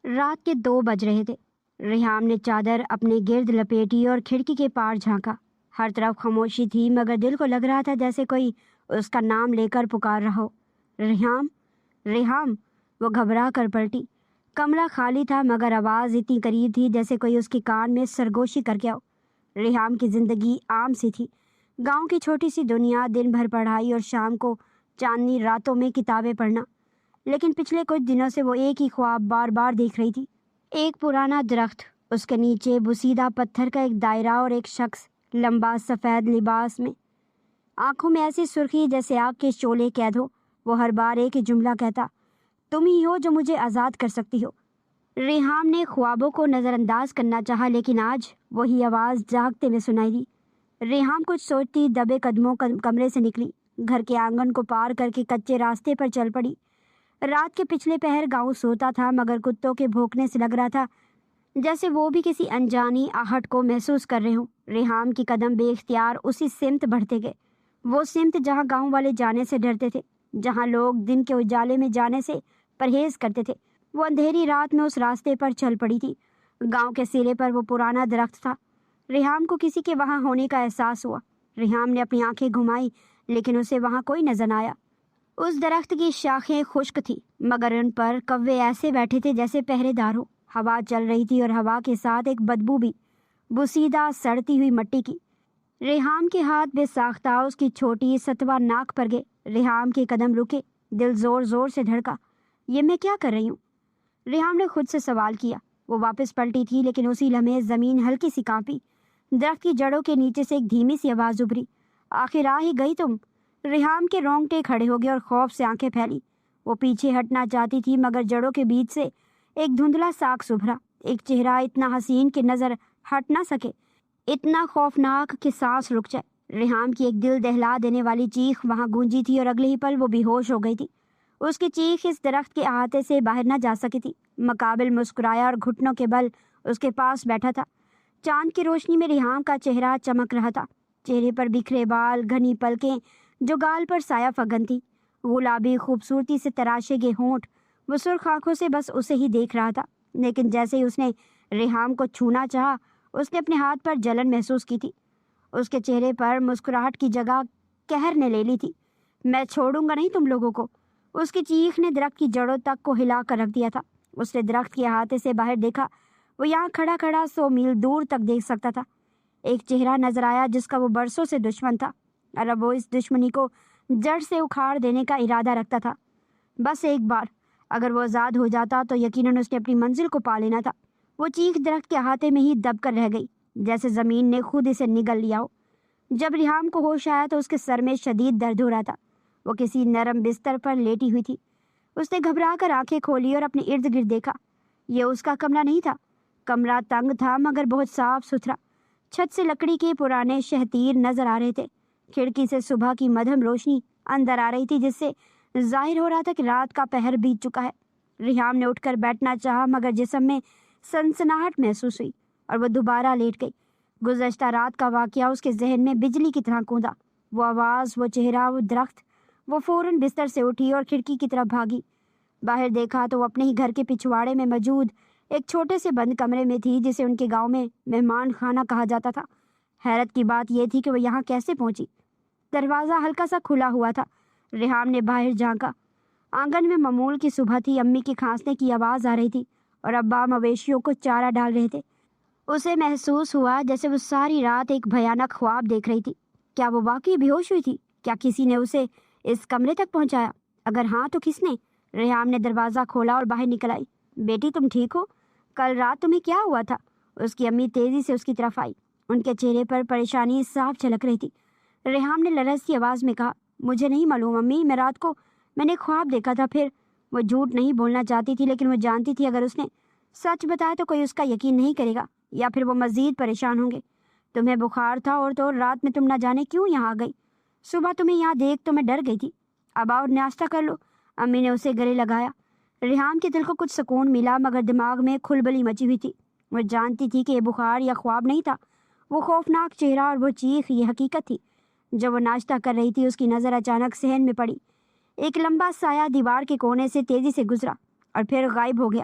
رات کے 2 بج رہے تھے۔ ریحام نے چادر اپنے گرد لپیٹی اور کھڑکی کے پار جھانکا۔ ہر طرف خاموشی تھی، مگر دل کو لگ رہا تھا جیسے کوئی اس کا نام لے کر پکار رہا ہو۔ ریحام، ریحام! وہ گھبرا کر پلٹی۔ کمرہ خالی تھا، مگر آواز اتنی قریب تھی جیسے کوئی اس کے کان میں سرگوشی کر کے ہو۔ ریحام کی زندگی عام سی تھی، گاؤں کی چھوٹی سی دنیا، دن بھر پڑھائی اور شام کو چاندنی راتوں میں کتابیں پڑھنا۔ لیکن پچھلے کچھ دنوں سے وہ ایک ہی خواب بار بار دیکھ رہی تھی۔ ایک پرانا درخت، اس کے نیچے بوسیدہ پتھر کا ایک دائرہ اور ایک شخص لمبا سفید لباس میں، آنکھوں میں ایسی سرخی جیسے آگ کے شعلے قید ہو۔ وہ ہر بار ایک ہی جملہ کہتا، تم ہی ہو جو مجھے آزاد کر سکتی ہو۔ ریحام نے خوابوں کو نظر انداز کرنا چاہا، لیکن آج وہی آواز جاگتے میں سنائی دی۔ ریحام کچھ سوچتی دبے قدموں کمرے سے نکلی، گھر کے آنگن کو پار کر کے کچے راستے پر چل پڑی۔ رات کے پچھلے پہر گاؤں سوتا تھا، مگر کتوں کے بھونکنے سے لگ رہا تھا جیسے وہ بھی کسی انجانی آہٹ کو محسوس کر رہے ہوں۔ ریحام کی قدم بے اختیار اسی سمت بڑھتے گئے، وہ سمت جہاں گاؤں والے جانے سے ڈرتے تھے، جہاں لوگ دن کے اجالے میں جانے سے پرہیز کرتے تھے۔ وہ اندھیری رات میں اس راستے پر چل پڑی تھی۔ گاؤں کے سرے پر وہ پرانا درخت تھا۔ ریحام کو کسی کے وہاں ہونے کا احساس ہوا۔ ریحام نے اپنی آنکھیں گھمائی، لیکن اسے وہاں کوئی نظر نہ آیا۔ اس درخت کی شاخیں خشک تھی، مگر ان پر کوے ایسے بیٹھے تھے جیسے پہرے دار ہو۔ ہوا چل رہی تھی اور ہوا کے ساتھ ایک بدبو بھی، بوسیدہ سڑتی ہوئی مٹی کی۔ ریحام کے ہاتھ بے ساختہ اس کی چھوٹی ستوا ناک پر گئے۔ ریحام کے قدم رکے، دل زور زور سے دھڑکا۔ یہ میں کیا کر رہی ہوں؟ ریحام نے خود سے سوال کیا۔ وہ واپس پلٹی تھی، لیکن اسی لمحے زمین ہلکی سی کانپی۔ درخت کی جڑوں کے نیچے سے ایک دھیمی سی آواز ابھری، آخر آ ہی گئی تم۔ ریحام کے رونگٹے کھڑے ہو گئے اور خوف سے آنکھیں پھیلی۔ وہ پیچھے ہٹنا چاہتی تھی، مگر جڑوں کے بیچ سے ایک دھندلا ساکس ابھرا، ایک چہرہ اتنا حسین کہ نظر ہٹ نہ سکے، اتنا خوفناک کہ سانس رک جائے۔ ریحام کی ایک دل دہلا دینے والی چیخ وہاں گونجی تھی اور اگلے ہی پل وہ بے ہوش ہو گئی تھی۔ اس کی چیخ اس درخت کے احاطے سے باہر نہ جا سکی تھی۔ مقابل مسکرایا اور گھٹنوں کے بل اس کے پاس بیٹھا تھا۔ چاند کی روشنی میں ریحام کا چہرہ چمک رہا تھا، چہرے پر بکھرے بال، گھنی پلکیں جو گال پر سایہ فگن تھی، گلابی خوبصورتی سے تراشے گئے ہونٹ۔ وہ سرخ آنکھوں سے بس اسے ہی دیکھ رہا تھا، لیکن جیسے ہی اس نے ریحام کو چھونا چاہا، اس نے اپنے ہاتھ پر جلن محسوس کی تھی۔ اس کے چہرے پر مسکراہٹ کی جگہ قہر نے لے لی تھی۔ میں چھوڑوں گا نہیں تم لوگوں کو۔ اس کی چیخ نے درخت کی جڑوں تک کو ہلا کر رکھ دیا تھا۔ اس نے درخت کے احاطے سے باہر دیکھا، وہ یہاں کھڑا کھڑا 100 میل دور تک دیکھ سکتا تھا۔ ایک چہرہ نظر آیا جس کا وہ برسوں سے دشمن تھا، اور اب وہ اس دشمنی کو جڑ سے اکھاڑ دینے کا ارادہ رکھتا تھا۔ بس ایک بار اگر وہ آزاد ہو جاتا تو یقیناً اس نے اپنی منزل کو پا لینا تھا۔ وہ چیخ درخت کے احاطے میں ہی دب کر رہ گئی، جیسے زمین نے خود اسے نگل لیا ہو۔ جب ریحام کو ہوش آیا تو اس کے سر میں شدید درد ہو رہا تھا۔ وہ کسی نرم بستر پر لیٹی ہوئی تھی۔ اس نے گھبرا کر آنکھیں کھولی اور اپنے ارد گرد دیکھا۔ یہ اس کا کمرہ نہیں تھا۔ کمرہ تنگ تھا، مگر بہت صاف ستھرا۔ چھت سے لکڑی کے پرانے شہتیر نظر آ رہے تھے۔ کھڑکی سے صبح کی مدھم روشنی اندر آ رہی تھی، جس سے ظاہر ہو رہا تھا کہ رات کا پہر بیت چکا ہے۔ ریحام نے اٹھ کر بیٹھنا چاہا، مگر جسم میں سنسناہٹ محسوس ہوئی اور وہ دوبارہ لیٹ گئی۔ گزشتہ رات کا واقعہ اس کے ذہن میں بجلی کی طرح کوندا۔ وہ آواز، وہ چہرہ، وہ درخت۔ وہ فوراً بستر سے اٹھی اور کھڑکی کی طرف بھاگی۔ باہر دیکھا تو وہ اپنے ہی گھر کے پچھواڑے میں موجود ایک چھوٹے سے بند کمرے میں تھی، جسے ان کے گاؤں میں مہمان خانہ کہا جاتا تھا۔ حیرت کی بات یہ تھی کہ وہ یہاں کیسے پہنچی۔ دروازہ ہلکا سا کھلا ہوا تھا۔ ریحام نے باہر جھانکا۔ آنگن میں معمول کی صبح تھی، امی کے کھانسنے کی آواز آ رہی تھی اور ابا مویشیوں کو چارہ ڈال رہے تھے۔ اسے محسوس ہوا جیسے وہ ساری رات ایک بھیانک خواب دیکھ رہی تھی۔ کیا وہ واقعی بے ہوش ہوئی تھی؟ کیا کسی نے اسے اس کمرے تک پہنچایا؟ اگر ہاں تو کس نے؟ ریحام نے دروازہ کھولا اور باہر نکل آئی۔ بیٹی تم ٹھیک ہو؟ کل رات تمہیں کیا ہوا تھا؟ اس کی امی تیزی سے اس کی طرف آئی۔ ان کے چہرے پر پریشانی صاف جھلک رہی تھی۔ ریحام نے لرزتی آواز میں کہا، مجھے نہیں معلوم امی، میں نے خواب دیکھا تھا۔ پھر وہ جھوٹ نہیں بولنا چاہتی تھی، لیکن وہ جانتی تھی اگر اس نے سچ بتایا تو کوئی اس کا یقین نہیں کرے گا، یا پھر وہ مزید پریشان ہوں گے۔ تمہیں بخار تھا اور تو رات میں تم نہ جانے کیوں یہاں آ گئی۔ صبح تمہیں یہاں دیکھ تو میں ڈر گئی تھی۔ اب آؤ ناشتہ کر لو۔ امی نے اسے گلے لگایا۔ ریحام کے دل کو کچھ سکون ملا، مگر دماغ میں کھلبلی مچی ہوئی تھی۔ وہ جانتی تھی کہ یہ بخار یا خواب نہیں تھا، وہ خوفناک چہرہ اور وہ چیخ یہ حقیقت تھی۔ جب وہ ناشتہ کر رہی تھی، اس کی نظر اچانک صحن میں پڑی۔ ایک لمبا سایہ دیوار کے کونے سے تیزی سے گزرا اور پھر غائب ہو گیا۔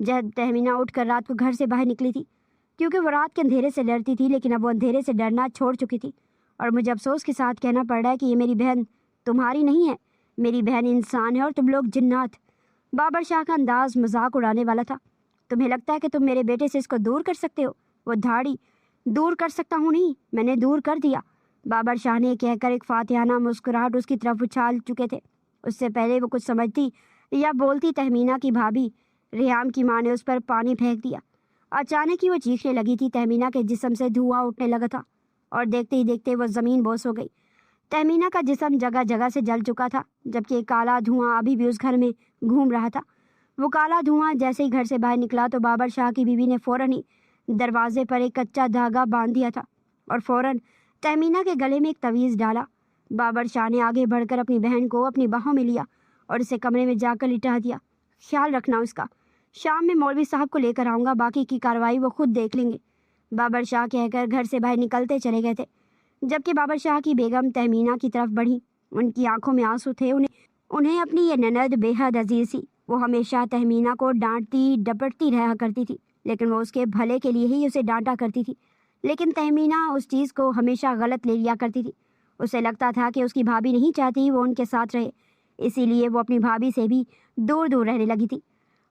جب تہمینہ اٹھ کر رات کو گھر سے باہر نکلی تھی، کیونکہ وہ رات کے اندھیرے سے ڈرتی تھی، لیکن اب وہ اندھیرے سے ڈرنا چھوڑ چکی تھی۔ اور مجھے افسوس کے ساتھ کہنا پڑ رہا ہے کہ یہ میری بہن تمہاری نہیں ہے، میری بہن انسان ہے اور تم لوگ جنات۔ بابر شاہ کا انداز مذاق اڑانے والا تھا۔ تمہیں لگتا ہے کہ تم میرے بیٹے سے اس کو دور کر سکتے ہو؟ وہ دھاڑی دور کر سکتا ہوں نہیں، میں نے دور کر دیا، بابر شاہ نے کہہ کر ایک فاتحانہ مسکراہٹ اس کی طرف اچھال چکے تھے۔ اس سے پہلے وہ کچھ سمجھتی یا بولتی تہمینہ کی بھابھی ریحام کی ماں نے اس پر پانی پھینک دیا۔ اچانک ہی وہ چیخنے لگی تھی۔ تہمینہ کے جسم سے دھواں اٹھنے لگا تھا اور دیکھتے ہی دیکھتے وہ زمین بوس ہو گئی۔ تہمینہ کا جسم جگہ جگہ سے جل چکا تھا، جبکہ ایک کالا دھواں ابھی بھی اس گھر میں گھوم رہا تھا۔ وہ کالا دھواں جیسے ہی گھر سے باہر نکلا تو بابر شاہ کی بیوی نے فوراً ہی دروازے پر ایک کچا دھاگا باندھ دیا تھا اور فوراً تہمینہ کے گلے میں ایک تعویذ ڈالا۔ بابر شاہ نے آگے بڑھ کر اپنی بہن کو اپنی باہوں میں لیا اور اسے کمرے میں جا کر لٹا دیا۔ خیال رکھنا اس کا، شام میں مولوی صاحب کو لے کر آؤں گا، باقی کی کارروائی وہ خود دیکھ لیں گے، بابر شاہ کہہ کر گھر سے باہر نکلتے چلے گئے تھے۔ جبکہ بابر شاہ کی بیگم تہمینہ کی طرف بڑھی، ان کی آنکھوں میں آنسو تھے۔ انہیں اپنی یہ نند بے حد عزیز تھی۔ وہ ہمیشہ تہمینہ کو ڈانٹتی ڈپٹتی رہا کرتی تھی، لیکن وہ اس کے بھلے کے لیے ہی اسے ڈانٹا کرتی تھی۔ لیکن تہمینہ اس چیز کو ہمیشہ غلط لے لیا کرتی تھی۔ اسے لگتا تھا کہ اس کی بھابھی نہیں چاہتی وہ ان کے ساتھ رہے، اسی لیے وہ اپنی بھابھی سے بھی دور دور رہنے لگی تھی۔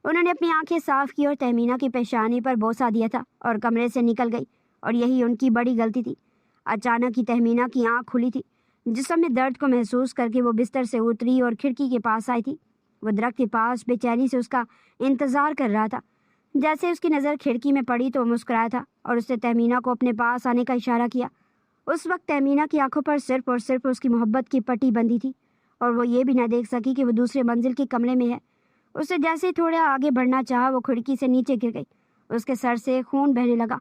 انہوں نے اپنی آنکھیں صاف کی اور تہمینہ کی پیشانی پر بوسہ دیا تھا اور کمرے سے نکل گئی، اور یہی ان کی بڑی غلطی تھی۔ اچانک ہی تہمینہ کی آنکھ کھلی تھی۔ جسم میں درد کو محسوس کر کے وہ بستر سے اتری اور کھڑکی کے پاس آئی تھی۔ وہ درخت کے پاس بے چینی سے اس کا انتظار کر رہا تھا۔ جیسے اس کی نظر کھڑکی میں پڑی تو وہ مسکرایا تھا اور اس نے تہمینہ کو اپنے پاس آنے کا اشارہ کیا۔ اس وقت تہمینہ کی آنکھوں پر صرف اور صرف اس کی محبت کی پٹی بندھی تھی اور وہ یہ بھی نہ دیکھ سکی کہ وہ دوسرے منزل کے کمرے میں ہے۔ اسے جیسے ہی تھوڑا آگے بڑھنا چاہا وہ کھڑکی سے نیچے گر گئی۔ اس کے سر سے خون بہنے لگا۔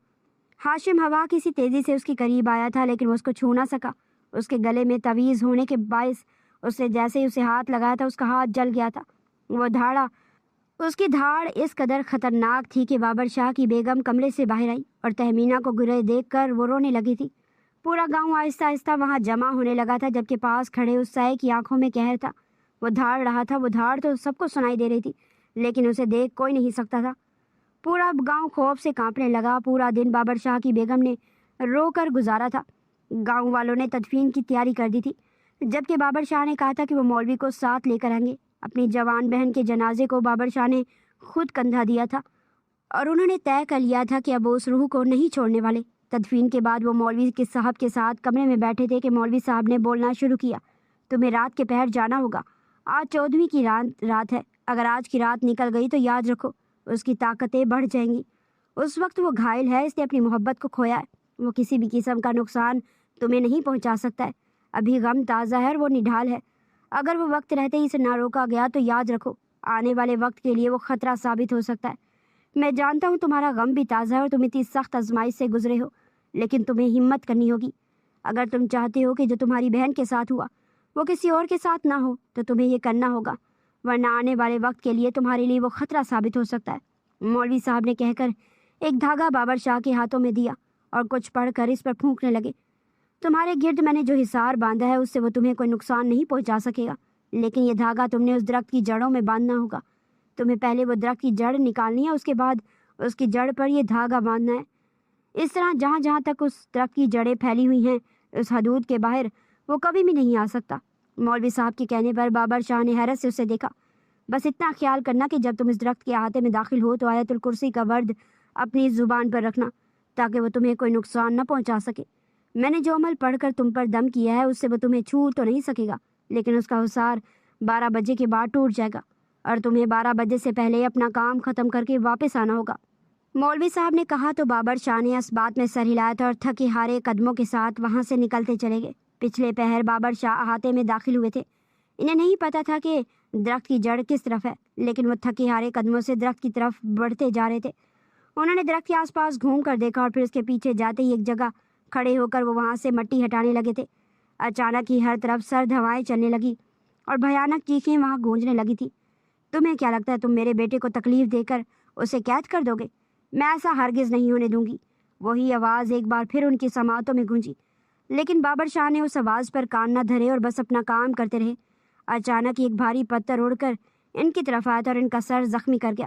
ہاشم ہوا کسی تیزی سے اس کے قریب آیا تھا، لیکن وہ اس کو چھو نہ سکا۔ اس کے گلے میں تعویذ ہونے کے باعث اس نے جیسے ہی اسے ہاتھ لگایا تھا اس کا ہاتھ جل گیا تھا۔ وہ دھاڑا اس کی دھاڑ اس قدر خطرناک تھی کہ بابر شاہ کی بیگم کمرے سے باہر آئی اور تہمینہ کو گرے دیکھ کر وہ رونے لگی تھی۔ پورا گاؤں آہستہ آہستہ وہاں جمع ہونے لگا تھا، جبکہ پاس کھڑے اس سائے کی آنکھوں میں قہر تھا۔ وہ دھاڑ رہا تھا، وہ دھاڑ تو سب کو سنائی دے رہی تھی، لیکن اسے دیکھ کوئی نہیں سکتا تھا۔ پورا گاؤں خوف سے کانپنے لگا۔ پورا دن بابر شاہ کی بیگم نے رو کر گزارا تھا۔ گاؤں والوں نے تدفین کی تیاری کر دی تھی، جبکہ بابر شاہ نے کہا تھا کہ وہ مولوی کو ساتھ لے کر آئیں گے۔ اپنی جوان بہن کے جنازے کو بابر شاہ نے خود کندھا دیا تھا اور انہوں نے طے کر لیا تھا کہ اب اس روح کو نہیں چھوڑنے والے۔ تدفین کے بعد وہ مولوی کے صاحب کے ساتھ کمرے میں بیٹھے تھے کہ مولوی صاحب نے بولنا شروع کیا۔ تمہیں رات کے پہر جانا ہوگا، آج 14ویں کی رات ہے، اگر آج کی رات نکل گئی تو یاد رکھو اس کی طاقتیں بڑھ جائیں گی۔ اس وقت وہ گھائل ہے، اس نے اپنی محبت کو کھویا ہے، وہ کسی بھی قسم کا نقصان تمہیں نہیں پہنچا سکتا ہے۔ ابھی غم تازہ ہے اور وہ نڈھال ہے، اگر وہ وقت رہتے ہی اسے نہ روکا گیا تو یاد رکھو آنے والے وقت کے لیے وہ خطرہ ثابت ہو سکتا ہے۔ میں جانتا ہوں تمہارا غم بھی تازہ ہے اور تم اتنی سخت آزمائش سے گزرے ہو، لیکن تمہیں ہمت کرنی ہوگی۔ اگر تم چاہتے ہو کہ جو تمہاری بہن کے ساتھ ہوا وہ کسی اور کے ساتھ نہ ہو تو تمہیں یہ کرنا ہوگا، ورنہ آنے والے وقت کے لیے تمہارے لیے وہ خطرہ ثابت ہو سکتا ہے۔ مولوی صاحب نے کہہ کر ایک دھاگا بابر شاہ کے ہاتھوں میں دیا اور کچھ پڑھ کر اس پر پھونکنے لگے۔ تمہارے گرد میں نے جو حصار باندھا ہے اس سے وہ تمہیں کوئی نقصان نہیں پہنچا سکے گا، لیکن یہ دھاگا تم نے اس درخت کی جڑوں میں باندھنا ہوگا۔ تمہیں پہلے وہ درخت کی جڑ نکالنی ہے، اس کے بعد اس کی جڑ پر یہ دھاگا باندھنا ہے۔ اس طرح جہاں جہاں تک اس درخت کی جڑیں پھیلی ہوئی ہیں اس حدود کے باہر وہ کبھی بھی نہیں آ سکتا۔ مولوی صاحب کے کہنے پر بابر شاہ نے حیرت سے اسے دیکھا۔ بس اتنا خیال کرنا کہ جب تم اس درخت کے احاطے میں داخل ہو تو آیت الکرسی کا ورد اپنی زبان پر رکھنا تاکہ وہ تمہیں کوئی نقصان نہ پہنچا سکے۔ میں نے جو عمل پڑھ کر تم پر دم کیا ہے اس سے وہ تمہیں چھو تو نہیں سکے گا، لیکن اس کا حصار 12 بجے کے بعد ٹوٹ جائے گا اور تمہیں 12 بجے سے پہلے اپنا کام ختم کر کے واپس آنا ہوگا۔ مولوی صاحب نے کہا تو بابر شاہ نے اس بات میں سر ہلایا تھا اور تھکے ہارے قدموں کے ساتھ وہاں سے نکلتے چلے گئے۔ پچھلے پہر بابر شاہ احاطے میں داخل ہوئے تھے۔ انہیں نہیں پتا تھا کہ درخت کی جڑ کس طرف ہے، لیکن وہ تھکے ہارے قدموں سے درخت کی طرف بڑھتے جا رہے تھے۔ انہوں نے درخت کے آس پاس گھوم کر دیکھا اور پھر اس کے پیچھے جاتے ہی ایک جگہ کھڑے ہو کر وہ وہاں سے مٹی ہٹانے لگے تھے۔ اچانک ہی ہر طرف سرد ہوائیں چلنے لگی اور بھیانک چیخیں وہاں گونجنے لگی تھی۔ تمہیں کیا لگتا ہے تم میرے بیٹے کو تکلیف دے کر اسے قید کر دو گے؟ میں ایسا ہرگز نہیں ہونے دوں گی۔ وہی آواز ایک بار پھر ان کی سماعتوں میں گونجی، لیکن بابر شاہ نے اس آواز پر کان نہ دھرے اور بس اپنا کام کرتے رہے۔ اچانک ایک بھاری پتھر اڑ کر ان کی طرف آیا تھا اور ان کا سر زخمی کر گیا۔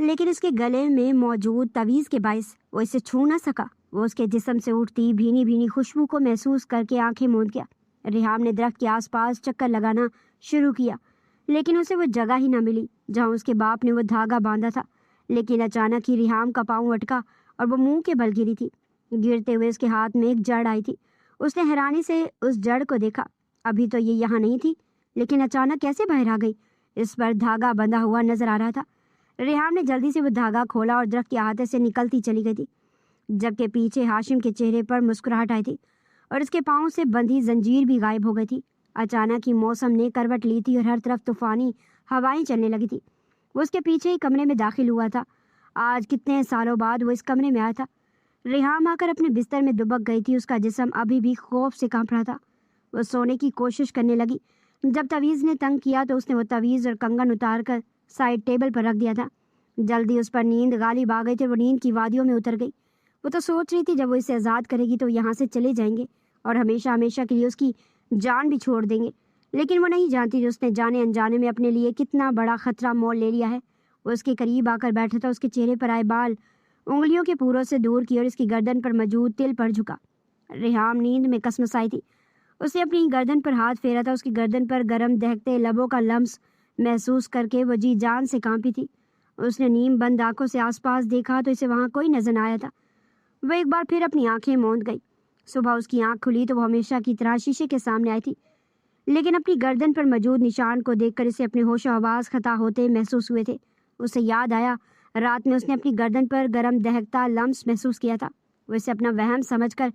لیکن اس کے گلے میں موجود تعویذ کے باعث وہ اسے چھو نہ سکا۔ وہ اس کے جسم سے اٹھتی بھینی بھینی خوشبو کو محسوس کر کے آنکھیں موند گیا۔ ریحام نے درخت کے آس پاس چکر لگانا شروع کیا، لیکن اسے وہ جگہ ہی نہ ملی جہاں اس کے باپ نے وہ دھاگا باندھا تھا۔ لیکن اچانک ہی ریحام کا پاؤں اٹکا اور وہ منہ کے بل گری تھی۔ گرتے ہوئے اس کے ہاتھ میں ایک جڑ آئی تھی۔ اس نے حیرانی سے اس جڑ کو دیکھا۔ ابھی تو یہ یہاں نہیں تھی، لیکن اچانک کیسے باہر آ گئی؟ اس پر دھاگا بندھا ہوا نظر آ رہا تھا۔ ریحام نے جلدی سے وہ دھاگا کھولا اور درخت کے احاطے سے نکلتی چلی گئی تھی، جبکہ پیچھے ہاشم کے چہرے پر مسکراہٹ آئی تھی اور اس کے پاؤں سے بندھی زنجیر بھی غائب ہو گئی تھی۔ اچانک ہی موسم نے کروٹ لی تھی اور ہر طرف طوفانی ہوائیں چلنے لگی تھی۔ وہ اس کے پیچھے ہی کمرے میں داخل ہوا تھا۔ آج کتنے سالوں بعد وہ اس کمرے میں آیا تھا۔ ریحام آ کر اپنے بستر میں دبک گئی تھی۔ اس کا جسم ابھی بھی خوف سے کانپ رہا تھا۔ وہ سونے کی کوشش کرنے لگی۔ جب تعویذ نے تنگ کیا تو اس نے وہ تعویذ اور کنگن اتار کر سائڈ ٹیبل پر رکھ دیا تھا۔ جلدی اس پر نیند غالب آ گئی تھی۔ وہ نیند کی وادیوں میں اتر گئی۔ وہ تو سوچ رہی تھی جب وہ اسے آزاد کرے گی تو یہاں سے چلے جائیں گے اور ہمیشہ ہمیشہ کے لیے اس کی جان بھی چھوڑ دیں گے، لیکن وہ نہیں جانتی جو اس نے جانے انجانے میں اپنے لیے کتنا بڑا خطرہ مول لے لیا ہے۔ وہ اس کے قریب آ کر بیٹھا تھا۔ اس کے چہرے پر آئے بال انگلیوں کے پوروں سے دور کی اور اس کی گردن پر موجود تل پر جھکا۔ ریحام نیند میں کسمسائی تھی۔ اس نے اپنی گردن پر ہاتھ پھیرا تھا۔ اس کی گردن پر گرم دہکتے لبوں کا لمس محسوس کر کے وہ جی جان سے کانپی تھی۔ اس نے نیم بند آنکھوں سے آس پاس دیکھا تو اسے وہاں کوئی نظر نہ آیا تھا۔ وہ ایک بار پھر اپنی آنکھیں موند گئی۔ صبح اس کی آنکھ کھلی تو وہ ہمیشہ کی طرح شیشے کے سامنے آئی تھی، لیکن اپنی گردن پر موجود نشان کو دیکھ کر اسے اپنے ہوش و حواس خطا ہوتے محسوس ہوئے تھے۔ اسے یاد آیا رات میں اس نے اپنی گردن پر گرم دہکتا لمس محسوس کیا تھا۔ وہ اسے اپنا وہم سمجھ کر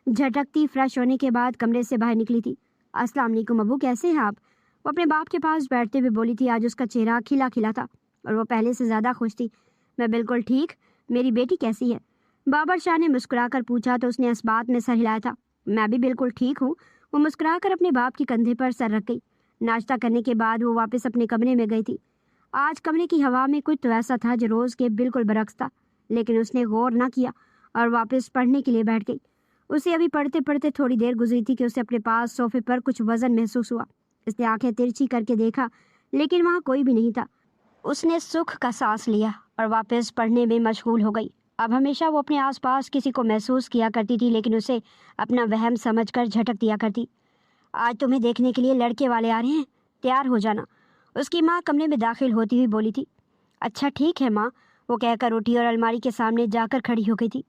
جھٹکتی فریش ہونے کے بعد کمرے سے باہر نکلی تھی۔ السلام علیکم ابو، کیسے ہیں آپ؟ وہ اپنے باپ کے پاس بیٹھتے ہوئے بولی تھی۔ آج اس کا چہرہ کھلا کھلا تھا اور وہ پہلے سے زیادہ خوش تھی۔ میں بالکل ٹھیک، میری بیٹی کیسی ہے؟ بابر شاہ نے مسکرا کر پوچھا تو اس نے اس بات میں سر ہلایا تھا۔ میں بھی بالکل ٹھیک ہوں۔ وہ مسکرا کر اپنے باپ کے کندھے پر سر رکھ گئی۔ ناشتہ کرنے کے بعد وہ واپس اپنے کمرے میں گئی تھی۔ آج کمرے کی ہوا میں کچھ تو ایسا تھا جو روز کے بالکل برعکس تھا، لیکن اس نے غور نہ کیا اور واپس پڑھنے کے لیے بیٹھ گئی۔ اسے ابھی پڑھتے پڑھتے تھوڑی دیر گزری تھی کہ اسے اپنے پاس صوفے پر کچھ وزن محسوس ہوا۔ اس نے آنکھیں ترچھی کر کے دیکھا، لیکن وہاں کوئی بھی نہیں تھا۔ اس نے سکھ کا سانس لیا اور واپس پڑھنے میں مشغول ہو گئی۔ اب ہمیشہ وہ اپنے آس پاس کسی کو محسوس کیا کرتی تھی، لیکن اسے اپنا وہم سمجھ کر جھٹک دیا کرتی۔ آج تمہیں دیکھنے کے لیے لڑکے والے آ رہے ہیں، تیار ہو جانا، اس کی ماں کمرے میں داخل ہوتی ہوئی بولی تھی۔ اچھا ٹھیک ہے ماں، وہ کہہ کر اٹھی اور الماری کے سامنے جا کر کھڑی ہو گئی تھی۔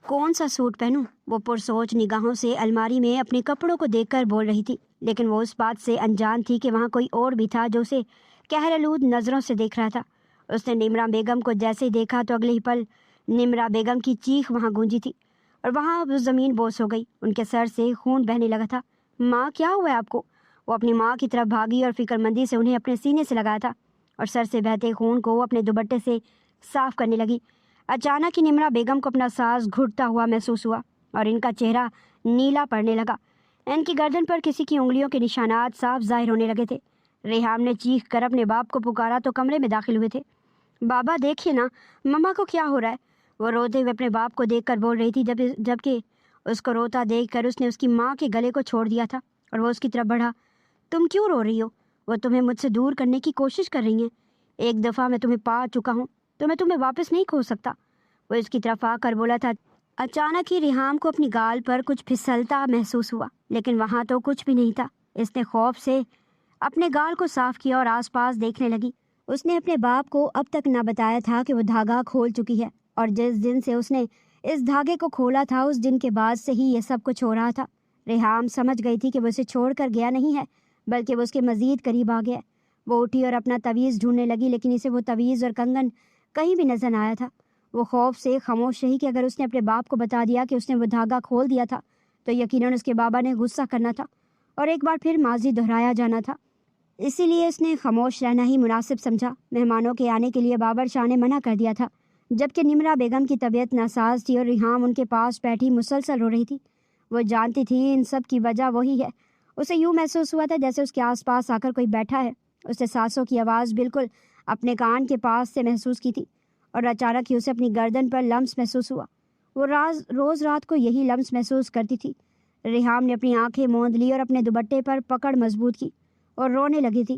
کون سا سوٹ پہنوں؟ وہ پرسوچ نگاہوں سے الماری میں اپنے کپڑوں کو دیکھ کر بول رہی تھی، لیکن وہ اس بات سے انجان تھی کہ وہاں کوئی اور بھی تھا جو اسے قہرآلود نظروں سے دیکھ رہا تھا۔ اس نے نمرا بیگم کو جیسے ہی دیکھا تو اگلے ہی پل نمرا بیگم کی چیخ وہاں گونجی تھی اور وہاں وہ زمین بوس ہو گئی۔ ان کے سر سے خون بہنے لگا تھا۔ ماں کیا ہوا ہے آپ کو؟ وہ اپنی ماں کی طرف بھاگی اور فکر مندی سے انہیں اپنے سینے سے لگایا تھا اور سر سے بہتے خون کو اپنے دوپٹے سے صاف کرنے لگی۔ اچانک ہی نمرا بیگم کو اپنا سانس گھٹتا ہوا محسوس ہوا اور ان کا چہرہ نیلا پڑنے لگا۔ ان کی گردن پر کسی کی انگلیوں کے نشانات صاف ظاہر ہونے لگے تھے۔ ریحام نے چیخ کر اپنے باپ کو پکارا تو کمرے میں داخل ہوئے تھے۔ بابا دیکھیے نا، مما کو کیا ہو رہا ہے؟ وہ روتے ہوئے اپنے باپ کو دیکھ کر بول رہی تھی، جبکہ اس کو روتا دیکھ کر اس نے اس کی ماں کے گلے کو چھوڑ دیا تھا اور وہ اس کی طرف بڑھا۔ تم کیوں رو رہی ہو؟ وہ تمہیں مجھ سے دور کرنے کی کوشش کر رہی ہیں۔ ایک دفعہ میں تمہیں پا چکا ہوں تو میں تمہیں واپس نہیں کھو سکتا، وہ اس کی طرف آ کر بولا تھا۔ اچانک ہی ریحام کو اپنی گال پر کچھ پھسلتا محسوس ہوا، لیکن وہاں تو کچھ بھی نہیں تھا۔ اس نے خوف سے اپنے گال کو صاف کیا اور آس پاس دیکھنے لگی۔ اس نے اپنے باپ کو اب تک نہ بتایا تھا کہ وہ دھاگا کھول چکی ہے، اور جس دن سے اس نے اس دھاگے کو کھولا تھا اس دن کے بعد سے ہی یہ سب کچھ ہو رہا تھا۔ ریحام سمجھ گئی تھی کہ وہ اسے چھوڑ کر گیا نہیں ہے، بلکہ وہ اس کے مزید قریب آ گیا۔ وہ اٹھی اور اپنا تعویذ ڈھونڈنے لگی، لیکن اسے وہ تعویذ اور کنگن کہیں بھی نظر نہ آیا تھا۔ وہ خوف سے خاموش رہی کہ اگر اس نے اپنے باپ کو بتا دیا کہ اس نے وہ دھاگا کھول دیا تھا تو یقیناً اس کے بابا نے غصہ کرنا تھا اور ایک بار پھر ماضی دہرایا جانا تھا۔ اسی لیے اس نے خاموش رہنا ہی مناسب سمجھا۔ مہمانوں کے آنے کے لیے بابر شاہ نے منع کر دیا تھا، جبکہ نمرا بیگم کی طبیعت ناساز تھی اور ریحام ان کے پاس بیٹھی مسلسل رو رہی تھی۔ وہ جانتی تھی ان سب کی وجہ وہی ہے۔ اسے یوں محسوس ہوا تھا جیسے اس کے آس پاس آ کر کوئی بیٹھا ہے۔ اس نے سانسوں کی آواز بالکل اپنے کان کے پاس سے محسوس کی تھی اور اچانک ہی اسے اپنی گردن پر لمس محسوس ہوا۔ وہ روز رات کو یہی لمس محسوس کرتی تھی۔ ریحام نے اپنی آنکھیں موند لی اور اپنے دوپٹے پر پکڑ مضبوط کی اور رونے لگی تھی۔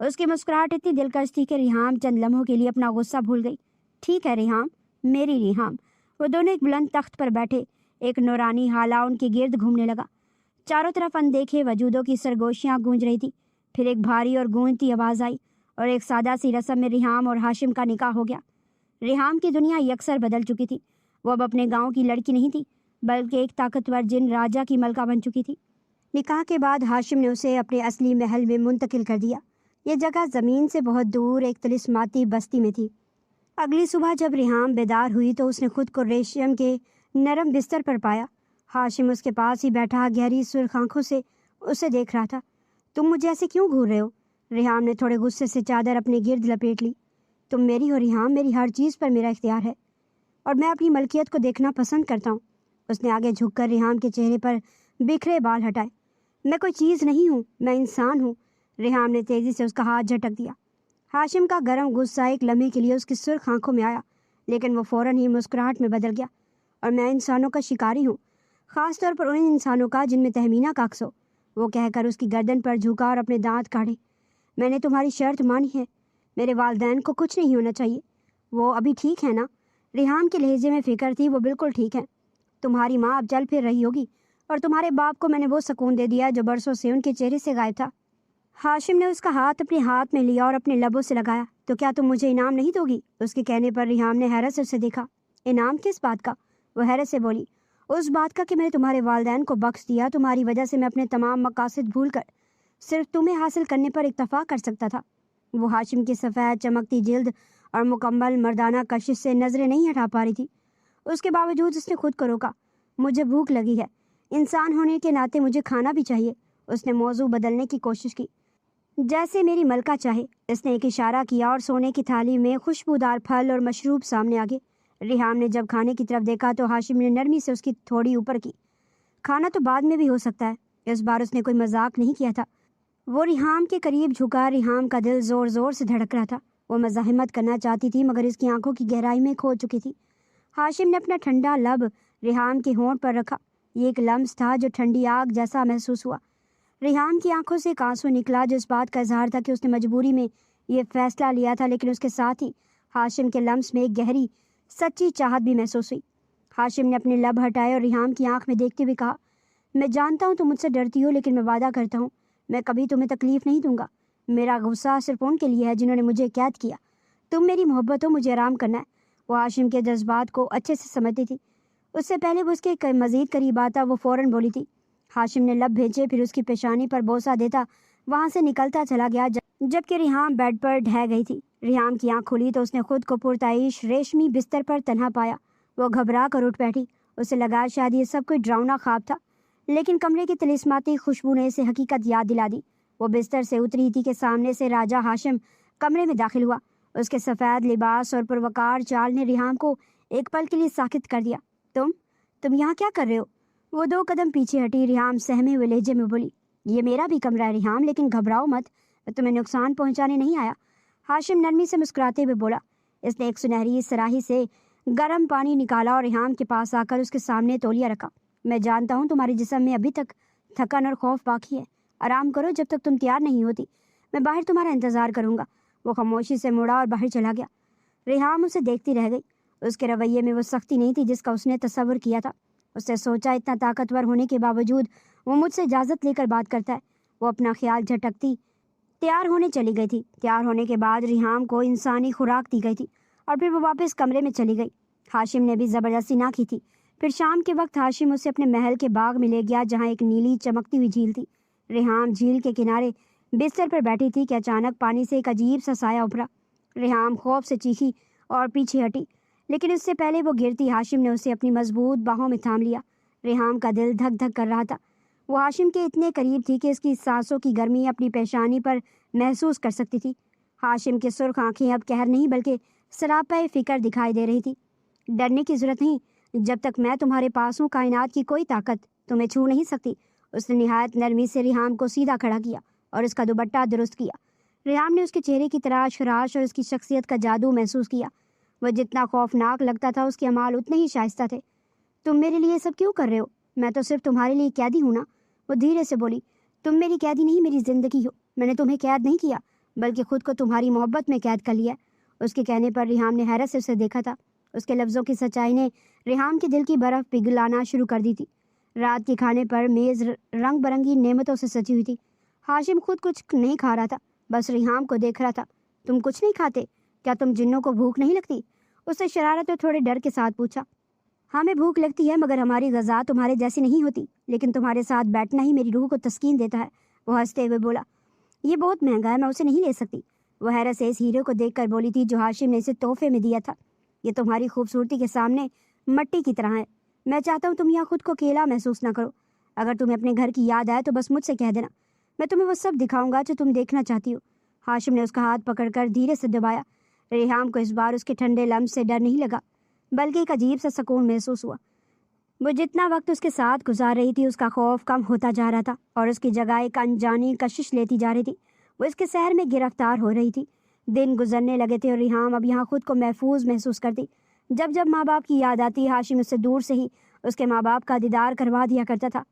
اس کی مسکراہٹ اتنی دلکش تھی کہ ریحام چند لمحوں کے لیے اپنا غصہ بھول گئی۔ ٹھیک ہے ریحام، میری ریحام۔ وہ دونوں ایک بلند تخت پر بیٹھے، ایک نورانی ہالہ ان کے گرد گھومنے لگا۔ چاروں طرف اندیکھے وجودوں کی سرگوشیاں گونج رہی تھی۔ پھر ایک بھاری اور گونجتی آواز آئی اور ایک سادہ سی رسم میں ریحام اور ہاشم کا نکاح ہو گیا۔ ریحام کی دنیا یکسر بدل چکی تھی۔ وہ اب اپنے گاؤں کی لڑکی نہیں تھی، بلکہ ایک طاقتور جن راجا کی ملکہ بن چکی تھی۔ نکاح کے بعد ہاشم نے اسے اپنے اصلی محل میں منتقل کر دیا۔ یہ جگہ زمین سے بہت دور ایک طلسماتی بستی میں تھی۔ اگلی صبح جب ریحام بیدار ہوئی تو اس نے خود کو ریشم کے نرم بستر پر پایا۔ ہاشم اس کے پاس ہی بیٹھا گہری سرخ آنکھوں سے اسے دیکھ رہا تھا۔ تم مجھے ایسے کیوں گھور رہے ہو؟ ریحام نے تھوڑے غصے سے چادر اپنے گرد لپیٹ لی۔ تم میری ہو ریحام، میری ہر چیز پر میرا اختیار ہے اور میں اپنی ملکیت کو دیکھنا پسند کرتا ہوں۔ اس نے آگے جھک کر ریحام کے چہرے پر بکھرے بال ہٹائے۔ میں کوئی چیز نہیں ہوں، میں انسان ہوں۔ ریحام نے تیزی سے اس کا ہاتھ جھٹک دیا۔ ہاشم کا گرم غصہ ایک لمحے کے لیے اس کی سرخ آنکھوں میں آیا، لیکن وہ فوراً ہی مسکراہٹ میں بدل گیا۔ اور میں انسانوں کا شکاری ہوں، خاص طور پر ان انسانوں کا جن میں تہمینہ کا عکس ہو۔ وہ کہہ کر اس کی گردن پر جھکا اور اپنے دانت کاڑے۔ میں نے تمہاری شرط مانی ہے، میرے والدین کو کچھ نہیں ہونا چاہیے۔ وہ ابھی ٹھیک ہے نا؟ ریحام کے لہجے میں فکر تھی۔ وہ بالکل ٹھیک ہے۔ تمہاری ماں اب چل پھر رہی ہوگی اور تمہارے باپ کو میں نے وہ سکون دے دیا جو برسوں سے ان کے چہرے سے غائب تھا۔ ہاشم نے اس کا ہاتھ اپنے ہاتھ میں لیا اور اپنے لبوں سے لگایا۔ تو کیا تم مجھے انعام نہیں دو گی؟ اس کے کہنے پر ریحام نے حیرت سے اسے دیکھا۔ انعام کس بات کا؟ وہ حیرت سے بولی۔ اس بات کا کہ میں نے تمہارے والدین کو بخش دیا۔ تمہاری وجہ سے میں اپنے تمام مقاصد بھول کر صرف تمہیں حاصل کرنے پر اکتفا کر سکتا تھا۔ وہ ہاشم کی سفید چمکتی جلد اور مکمل مردانہ کشش سے نظریں نہیں ہٹا پا رہی تھی۔ اس کے باوجود اس نے خود کو روکا۔ مجھے بھوک لگی ہے، انسان ہونے کے ناطے مجھے کھانا بھی چاہیے۔ اس نے موضوع بدلنے کی کوشش کی۔ جیسے میری ملکہ چاہے۔ اس نے ایک اشارہ کیا اور سونے کی تھالی میں خوشبودار پھل اور مشروب سامنے آگے۔ ریحام نے جب کھانے کی طرف دیکھا تو ہاشم نے نرمی سے اس کی تھوڑی اوپر کی۔ کھانا تو بعد میں بھی ہو سکتا ہے۔ اس بار اس نے کوئی مذاق نہیں کیا تھا۔ وہ ریحام کے قریب جھکا۔ ریحام کا دل زور زور سے دھڑک رہا تھا۔ وہ مزاحمت کرنا چاہتی تھی مگر اس کی آنکھوں کی گہرائی میں کھو چکی تھی۔ ہاشم نے اپنا ٹھنڈا لب ریحام کے ہونٹ پر رکھا۔ یہ ایک لمس تھا جو ٹھنڈی آگ جیسا محسوس ہوا۔ ریحام کی آنکھوں سے ایک آنسو نکلا جو اس بات کا اظہار تھا کہ اس نے مجبوری میں یہ فیصلہ لیا تھا، لیکن اس کے ساتھ ہی ہاشم کے لمس میں ایک گہری سچی چاہت بھی محسوس ہوئی۔ ہاشم نے اپنے لب ہٹائے اور ریحام کی آنکھ میں دیکھتے ہوئے کہا، میں جانتا ہوں تم مجھ سے ڈرتی ہو، لیکن میں وعدہ کرتا ہوں میں کبھی تمہیں تکلیف نہیں دوں گا۔ میرا غصہ صرف ان کے لیے ہے جنہوں نے مجھے قید کیا۔ تم میری محبت ہو، مجھے آرام کرنا ہے۔ وہ ہاشم کے جذبات کو اچھے سے سمجھتی تھی۔ اس سے پہلے وہ اس کے مزید قریب آتا وہ فوراً بولی تھی۔ ہاشم نے لب بھیجے، پھر اس کی پیشانی پر بوسہ دیتا وہاں سے نکلتا چلا گیا، جبکہ ریحام بیڈ پر ڈھہ گئی تھی۔ ریحام کی آنکھ کھلی تو اس نے خود کو پرتعیش ریشمی بستر پر تنہا پایا۔ وہ گھبرا کر اٹھ بیٹھی۔ اسے لگا شاید یہ سب کوئی ڈراؤنا خواب تھا، لیکن کمرے کی طلسماتی خوشبو نے اسے حقیقت یاد دلا دی۔ وہ بستر سے اتری تھی کہ سامنے سے راجہ ہاشم کمرے میں داخل ہوا۔ اس کے سفید لباس اور پروکار چال نے ریحام کو ایک پل کے لیے ساکت کر دیا۔ تم یہاں کیا کر رہے ہو؟ وہ 2 قدم پیچھے ہٹی۔ ریحام سہمے ہوئے لہجے میں بولی، یہ میرا بھی کمرہ ہے ریحام، لیکن گھبراؤ مت، میں تمہیں نقصان پہنچانے نہیں آیا۔ ہاشم نرمی سے مسکراتے ہوئے بولا۔ اس نے ایک سنہری سراہی سے گرم پانی نکالا اور ریحام کے پاس آ کر اس کے سامنے تولیہ رکھا۔ میں جانتا ہوں تمہارے جسم میں ابھی تک تھکن اور خوف باقی ہے، آرام کرو جب تک تم تیار نہیں ہوتی، میں باہر تمہارا انتظار کروں گا۔ وہ خاموشی سے مڑا اور باہر چلا گیا۔ ریحام اسے دیکھتی رہ گئی۔ اس کے رویے میں وہ سختی نہیں تھی جس کا اس نے تصور کیا تھا۔ اس نے سوچا اتنا طاقتور ہونے کے باوجود وہ مجھ سے اجازت لے کر بات کرتا ہے۔ وہ اپنا خیال جھٹکتی تیار ہونے چلی گئی تھی۔ تیار ہونے کے بعد ریحام کو انسانی خوراک دی گئی تھی اور پھر وہ واپس کمرے میں چلی گئی۔ ہاشم نے بھی زبردستی نہ کی تھی۔ پھر شام کے وقت ہاشم اسے اپنے محل کے باغ میں لے گیا جہاں ایک نیلی چمکتی ہوئی جھیل تھی۔ ریحام جھیل کے کنارے بستر پر بیٹھی تھی کہ اچانک پانی سے ایک عجیب سا سایہ ابھرا۔ ریحام خوف سے چیخی اور پیچھے ہٹی، لیکن اس سے پہلے وہ گرتی ہاشم نے اسے اپنی مضبوط باہوں میں تھام لیا۔ ریحام کا دل دھک دھک کر رہا تھا۔ وہ ہاشم کے اتنے قریب تھی کہ اس کی سانسوں کی گرمی اپنی پیشانی پر محسوس کر سکتی تھی۔ ہاشم کی سرخ آنکھیں اب قہر نہیں بلکہ سراپے فکر دکھائی دے رہی تھی۔ ڈرنے کی ضرورت نہیں، جب تک میں تمہارے پاس ہوں کائنات کی کوئی طاقت تمہیں چھو نہیں سکتی۔ اس نے نہایت نرمی سے ریحام کو سیدھا کھڑا کیا اور اس کا دوپٹہ درست کیا۔ ریحام نے اس کے چہرے کی تراش خراش اور اس کی شخصیت کا جادو محسوس کیا۔ وہ جتنا خوفناک لگتا تھا اس کے اعمال اتنے ہی شائستہ تھے۔ تم میرے لیے سب کیوں کر رہے ہو؟ میں تو صرف تمہارے لیے قیدی ہوں نا، وہ دھیرے سے بولی۔ تم میری قیدی نہیں، میری زندگی ہو، میں نے تمہیں قید نہیں کیا۔ بلکہ خود کو تمہاری محبت میں قید کر لیا۔ اس کے کہنے پر ریحام نے حیرت سے اسے دیکھا تھا۔ اس کے لفظوں کی سچائی نے ریحام کے دل کی برف پگھلانا شروع کر دی تھی۔ رات کے کھانے پر میز رنگ برنگی نعمتوں سے سجی ہوئی تھی۔ ہاشم خود کچھ نہیں کھا رہا تھا، بس ریحام کو دیکھ رہا تھا۔ تم کچھ نہیں کھاتے؟ کیا تم جنوں کو بھوک نہیں لگتی؟ اس نے شرارت اور تھوڑے ڈر کے ساتھ پوچھا۔ ہمیں بھوک لگتی ہے مگر ہماری غذا تمہارے جیسی نہیں ہوتی، لیکن تمہارے ساتھ بیٹھنا ہی میری روح کو تسکین دیتا ہے، وہ ہنستے ہوئے بولا۔ یہ بہت مہنگا ہے، میں اسے نہیں لے سکتی، وہ حیرت سے اس ہیرے کو دیکھ کر بولی تھی جو ہاشم نے اسے تحفے میں دیا تھا۔ یہ تمہاری خوبصورتی کے سامنے مٹی کی طرح ہے، میں چاہتا ہوں تم یہاں خود کو اکیلا محسوس نہ کرو۔ اگر تمہیں اپنے گھر کی یاد آئے تو بس مجھ سے کہہ دینا، میں تمہیں وہ سب دکھاؤں گا جو تم دیکھنا چاہتی ہو۔ ہاشم نے اس کا ہاتھ پکڑ کر دھیرے سے دبایا۔ ریحام کو اس بار اس کے ٹھنڈے لمس سے ڈر نہیں لگا، بلکہ ایک عجیب سا سکون محسوس ہوا۔ وہ جتنا وقت اس کے ساتھ گزار رہی تھی اس کا خوف کم ہوتا جا رہا تھا اور اس کی جگہ ایک انجانی کشش لیتی جا رہی تھی۔ وہ اس کے سحر میں گرفتار ہو رہی تھی۔ دن گزرنے لگے تھے اور ریحام اب یہاں خود کو محفوظ محسوس کرتی۔ جب جب ماں باپ کی یاد آتی ہاشم اس سے دور سے ہی اس کے ماں باپ کا دیدار کروا دیا کرتا تھا۔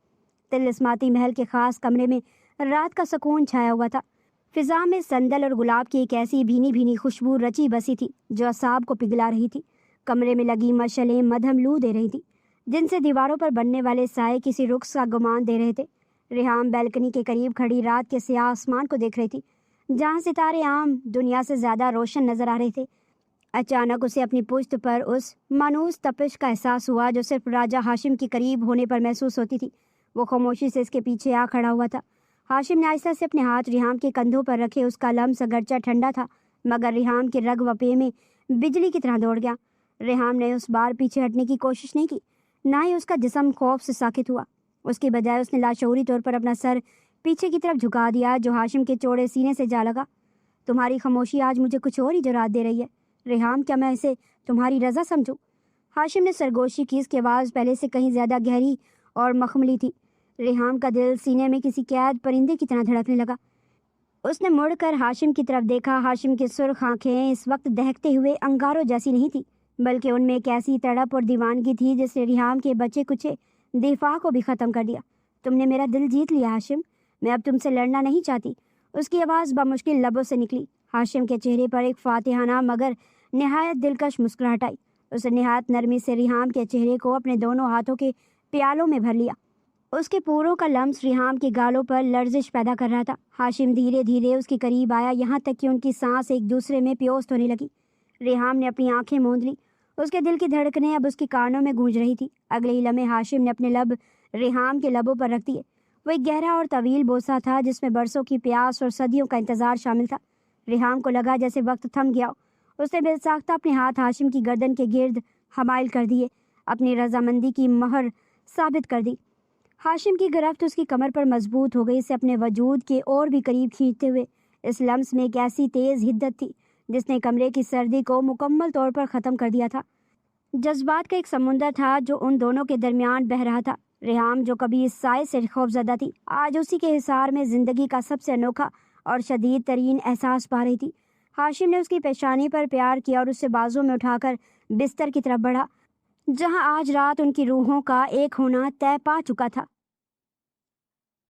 طلسماتی محل کے خاص کمرے میں رات کا سکون چھایا ہوا تھا۔ فضا میں سندل اور گلاب کی ایک ایسی بھینی بھینی خوشبو رچی بسی تھی جو اعصاب کو پگھلا رہی تھی۔ کمرے میں لگی مشعلیں مدھم لو دے رہی تھی جن سے دیواروں پر بننے والے سائے کسی رخص کا گمان دے رہے تھے۔ ریحام بیلکنی کے قریب کھڑی رات کے سیاہ آسمان کو دیکھ رہی تھی جہاں ستارے عام دنیا سے زیادہ روشن نظر آ رہے تھے۔ اچانک اسے اپنی پشت پر اس مانوس تپش کا احساس ہوا جو صرف راجہ ہاشم کے قریب ہونے پر محسوس ہوتی تھی۔ وہ خاموشی سے اس کے پیچھے آ کھڑا ہوا تھا۔ ہاشم نے آہستہ سے اپنے ہاتھ ریحام کے کندھوں پر رکھے۔ اس کا لمس اگرچہ ٹھنڈا تھا مگر ریحام کے رگ و پے میں بجلی کی طرح دوڑ گیا۔ ریحام نے اس بار پیچھے ہٹنے کی کوشش نہیں کی، نہ ہی اس کا جسم خوف سے ساکت ہوا۔ اس کی بجائے اس نے لاشعوری طور پر اپنا سر پیچھے کی طرف جھکا دیا جو ہاشم کے چوڑے سینے سے جا لگا۔ تمہاری خاموشی آج مجھے کچھ اور ہی جرأت دے رہی ہے ریحام، کیا میں اسے تمہاری رضا سمجھوں؟ ہاشم نے سرگوشی کی۔ اس کی آواز پہلے سے کہیں زیادہ گہری اور مخملی تھی۔ ریحام کا دل سینے میں کسی قید پرندے کی طرح دھڑکنے لگا۔ اس نے مڑ کر ہاشم کی طرف دیکھا۔ ہاشم کی سرخ آنکھیں اس وقت دہکتے ہوئے انگاروں جیسی نہیں تھی، بلکہ ان میں ایک ایسی تڑپ اور دیوانگی تھی جس نے ریحام کے بچے کچے دفاع کو بھی ختم کر دیا۔ تم نے میرا دل جیت لیا ہاشم، میں اب تم سے لڑنا نہیں چاہتی، اس کی آواز بمشکل لبوں سے نکلی۔ ہاشم کے چہرے پر ایک فاتحانہ مگر نہایت دلکش مسکراہٹ آئی۔ اس نے نہایت نرمی سے ریحام کے چہرے کو اپنے دونوں ہاتھوں کے پیالوں میں بھر لیا۔ اس کے پوروں کا لمس ریحام کے گالوں پر لرزش پیدا کر رہا تھا۔ ہاشم دھیرے دھیرے اس کے قریب آیا یہاں تک کہ ان کی سانس ایک دوسرے میں پیوست ہونے لگی۔ ریحام نے اپنی آنکھیں موند لی۔ اس کے دل کی دھڑکنیں اب اس کے کانوں میں گونج رہی تھی۔ اگلے ہی لمحے ہاشم نے اپنے لب ریحام کے لبوں پر رکھ دیے۔ وہ ایک گہرا اور طویل بوسہ تھا جس میں برسوں کی پیاس اور صدیوں کا انتظار شامل تھا۔ ریحام کو لگا جیسے وقت تھم گیا ہو۔ اس نے بے ساختہ اپنے ہاتھ ہاشم کی گردن کے گرد حمائل کر دیے، اپنی رضامندی کی مہر ثابت کر دی۔ ہاشم کی گرفت اس کی کمر پر مضبوط ہو گئی، اسے اپنے وجود کے اور بھی قریب کھینچتے ہوئے۔ اس لمس میں ایک ایسی تیز حدت تھی جس نے کمرے کی سردی کو مکمل طور پر ختم کر دیا تھا۔ جذبات کا ایک سمندر تھا جو ان دونوں کے درمیان بہہ رہا تھا۔ ریحام جو کبھی اس سائے سے خوف زدہ تھی آج اسی کے حصار میں زندگی کا سب سے انوکھا اور شدید ترین احساس پا رہی تھی۔ ہاشم نے اس کی پیشانی پر پیار کیا اور اسے بازوں میں اٹھا کر بستر کی طرف بڑھا جہاں آج رات ان کی روحوں کا ایک ہونا طے پا چکا تھا۔